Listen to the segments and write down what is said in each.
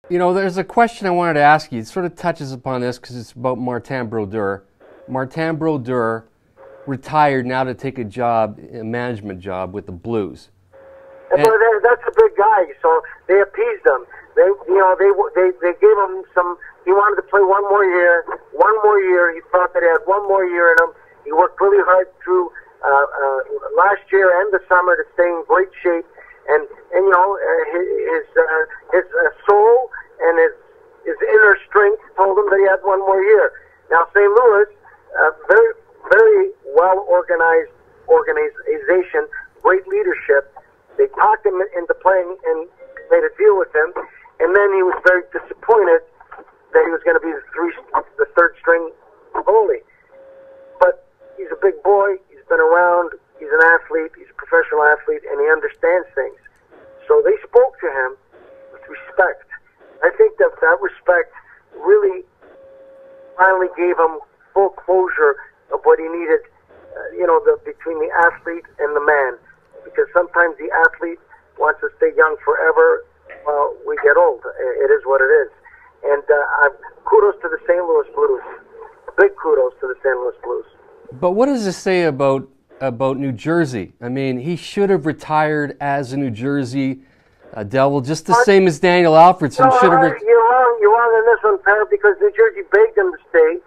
You know, there's a question I wanted to ask you. It sort of touches upon this because it's about Martin Brodeur. Martin Brodeur retired now to take a job, a management job with the Blues. And that's a big guy, so they appeased him. They gave him some. He wanted to play one more year. One more year. He thought that he had one more year in him. He worked really hard through last year and the summer to stay in great shape. And you know, his soul and his inner strength told him that he had one more year. Now, St. Louis, very very well organized organization, great leadership. They talked him into playing and made a deal with him, and then he was very disappointed that he was going to be the third string goalie. But he's a big boy. He's been around. He's an athlete. He's a professional athlete, and he understands things. So they spoke to him with respect. I think that respect really finally gave him full closure of what he needed, between the athlete and the man. Because sometimes the athlete wants to stay young forever while we get old. It is what it is. And kudos to the St. Louis Blues. Big kudos to the St. Louis Blues. But what does this say about New Jersey? I mean, he should have retired as a New Jersey Devil, just the same as Daniel Alfredsson should have. You're wrong on this one, Per, because New Jersey begged him to stay.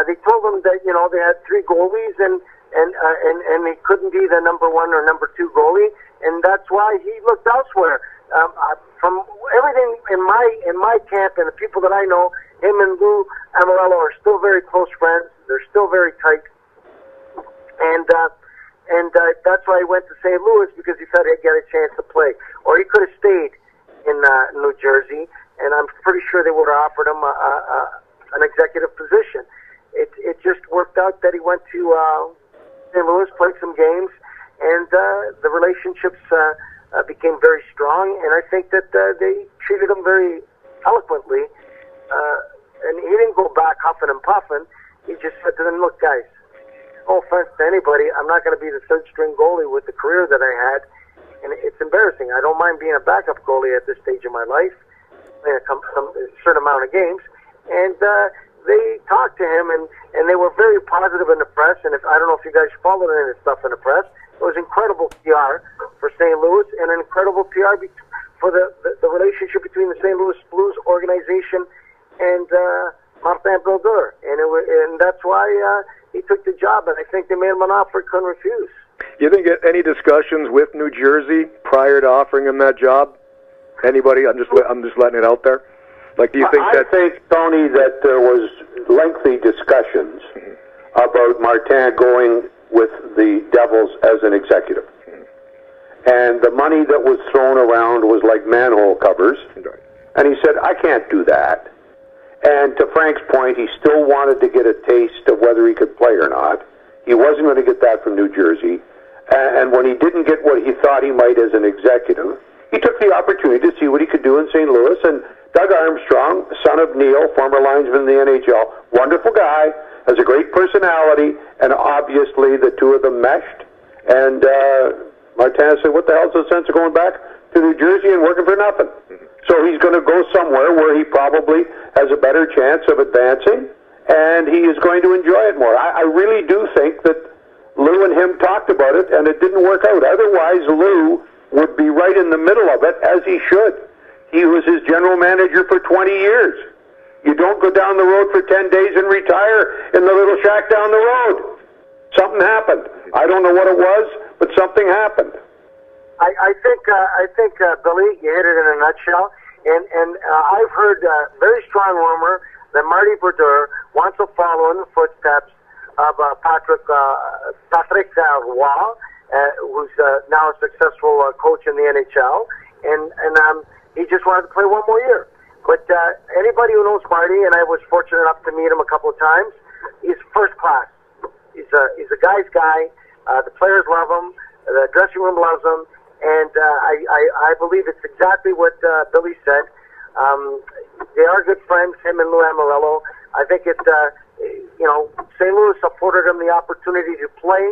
They told him that they had three goalies and he couldn't be the number one or number two goalie, and that's why he looked elsewhere. From everything in my camp and the people that I know, him and Lou Amarello are still very close friends. They're still very tight, and that's why he went to St. Louis, because he thought he'd get a chance to play, or he could have stayed in New Jersey, and I'm pretty sure they would have offered him an executive position. It just worked out that he went to St. Louis, played some games, and the relationships became very strong, and I think that they treated him very eloquently, and he didn't go back huffing and puffing. He just said to them, look, guys, no offense to anybody, I'm not going to be the third-string goalie with the career that I had, and it's embarrassing. I don't mind being a backup goalie at this stage of my life, playing a certain amount of games, and they talked to him, and they were very positive in the press, and I don't know if you guys followed any of the stuff in the press. It was incredible PR for St. Louis, and an incredible PR for the relationship between the St. Louis Blues organization and Martin Brodeur, and that's why he took the job, and I think they made him an offer he couldn't refuse. You think any discussions with New Jersey prior to offering him that job? Anybody? I'm just letting it out there. Like, do you think I think, Tony, that there was lengthy discussions about Martin going with the Devils as an executive. And the money that was thrown around was like manhole covers. And he said, I can't do that. And to Frank's point, he still wanted to get a taste of whether he could play or not. He wasn't going to get that from New Jersey. And when he didn't get what he thought he might as an executive, he took the opportunity to see what he could do in St. Louis. And Doug Armstrong, son of Neil, former linesman in the NHL, wonderful guy, has a great personality, and obviously the two of them meshed. And Martin said, what the hell's the sense of going back to New Jersey and working for nothing? So he's going to go somewhere where he probably has a better chance of advancing, and he is going to enjoy it more. I really do think that Lou and him talked about it, and it didn't work out. Otherwise, Lou would be right in the middle of it, as he should. He was his general manager for 20 years. You don't go down the road for 10 days and retire in the little shack down the road. Something happened. I don't know what it was, but something happened. I think, Billy, you hit it in a nutshell. And I've heard very strong rumor that Marty Brodeur wants to follow in the footsteps of Patrick Roy, who's now a successful coach in the NHL, and he just wanted to play one more year. But anybody who knows Marty, and I was fortunate enough to meet him a couple of times, he's first class. He's a guy's guy. The players love him. The dressing room loves him. And I believe it's exactly what Billy said. They are good friends, him and Lou Amarello. I think St. Louis afforded him the opportunity to play.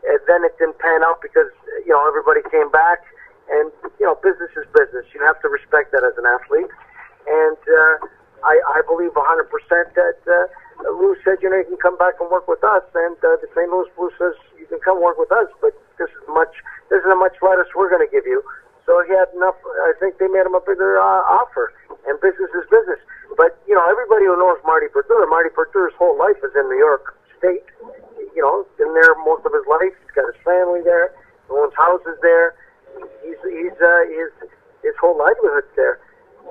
And then it didn't pan out because, everybody came back. And, business is business. You have to respect that as an athlete. And back and work with us. And the St. Louis Blues says, you can come work with us, but this isn't much lettuce we're going to give you. So he had enough. I think they made him a bigger offer, and business is business. But, you know, everybody who knows Marty Brodeur's whole life is in New York State. You know, been there most of his life. He's got his family there. He owns houses there. His whole livelihood's there.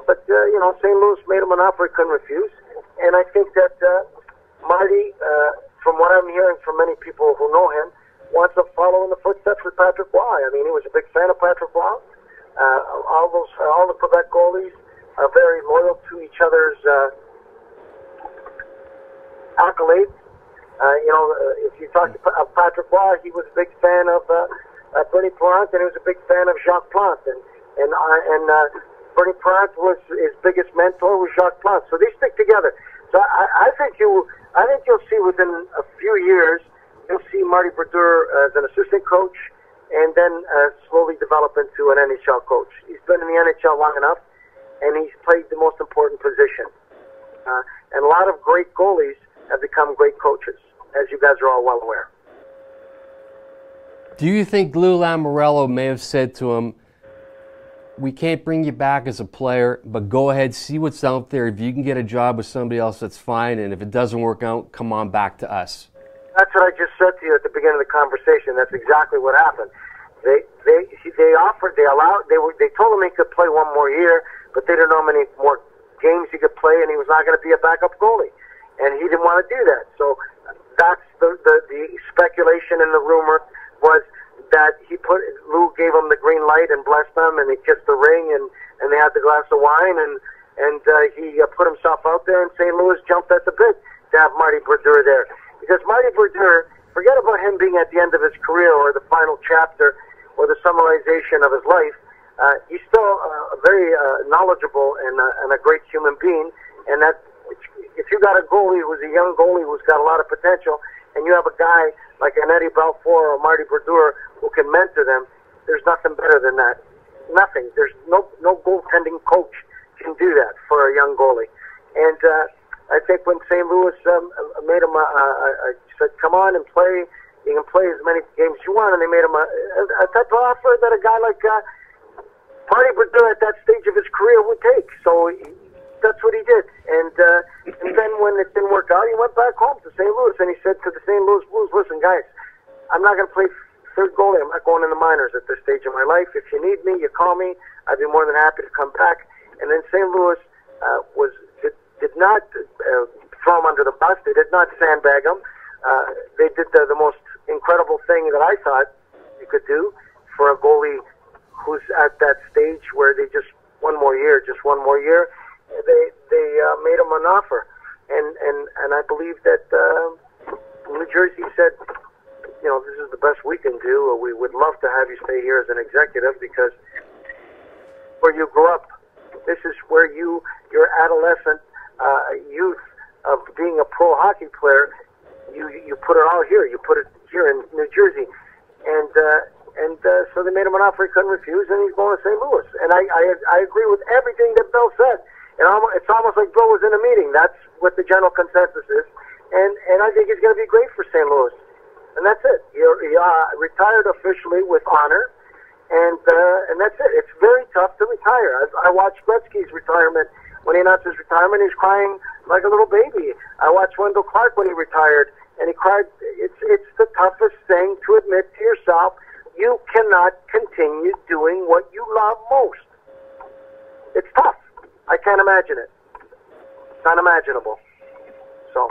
But, you know, St. Louis made him an offer he couldn't refuse. And I think that Marty, from what I'm hearing from many people who know him, wants to follow in the footsteps of Patrick Roy. I mean, he was a big fan of Patrick Roy. All the Quebec goalies are very loyal to each other's accolades. You know, if you talk to Patrick Roy, he was a big fan of Bernie Parent, and he was a big fan of Jacques Plante. And Bernie Parent was his biggest mentor was Jacques Plante. So they stick together. So I think you'll see within a few years, you'll see Marty Brodeur as an assistant coach, and then slowly develop into an NHL coach. He's been in the NHL long enough, and he's played the most important position. And a lot of great goalies have become great coaches, as you guys are all well aware. Do you think Lou Lamoriello may have said to him, we can't bring you back as a player, but go ahead, see what's out there. If you can get a job with somebody else, that's fine. And if it doesn't work out, come on back to us. That's what I just said to you at the beginning of the conversation. That's exactly what happened. They told him he could play one more year, but they didn't know how many more games he could play, and he was not going to be a backup goalie. And he didn't want to do that. So that's the speculation and the rumor was that Lou gave him the green light and blessed them, and they kissed the ring, and they had the glass of wine, and he put himself out there, and St. Louis jumped at the bit to have Marty Brodeur there. Because Marty Brodeur, forget about him being at the end of his career or the final chapter or the summarization of his life, he's still very knowledgeable and a great human being, and that if you got a goalie who's a young goalie who's got a lot of potential, and you have a guy like an Eddie Balfour or Marty Brodeur who can mentor them, there's nothing better than that. Nothing. There's no goaltending coach can do that for a young goalie. And I think when St. Louis made him said, come on and play, you can play as many games as you want, and they made him a type of offer that a guy like Marty Brodeur at that stage of his career would take. So that's what he did. And then when it didn't work out, he went back home to St. Louis, and he said to the St. Louis Blues, listen, guys, I'm not going to play third goalie. I'm not going in the minors at this stage of my life. If you need me, you call me. I'd be more than happy to come back. And then St. Louis did not throw him under the bus. They did not sandbag him. They did the most incredible thing that I thought you could do for a goalie who's at that stage where they just one more year. They made him an offer, and I believe that New Jersey said, you know, this is the best we can do. We would love to have you stay here as an executive because where you grew up, this is where your adolescent youth of being a pro hockey player, you put it all here. You put it here in New Jersey, and so they made him an offer he couldn't refuse, and he's going to St. Louis. And I agree with everything that Bill said. And it's almost like Bill was in a meeting. That's what the general consensus is. And I think he's going to be great for St. Louis. And that's it. He retired officially with honor, and that's it. It's very tough to retire. I watched Gretzky's retirement. When he announced his retirement, he was crying like a little baby. I watched Wendell Clark when he retired, and he cried. It's the toughest thing to admit to yourself. You cannot continue doing what you love most. It's tough. I can't imagine it. It's unimaginable. So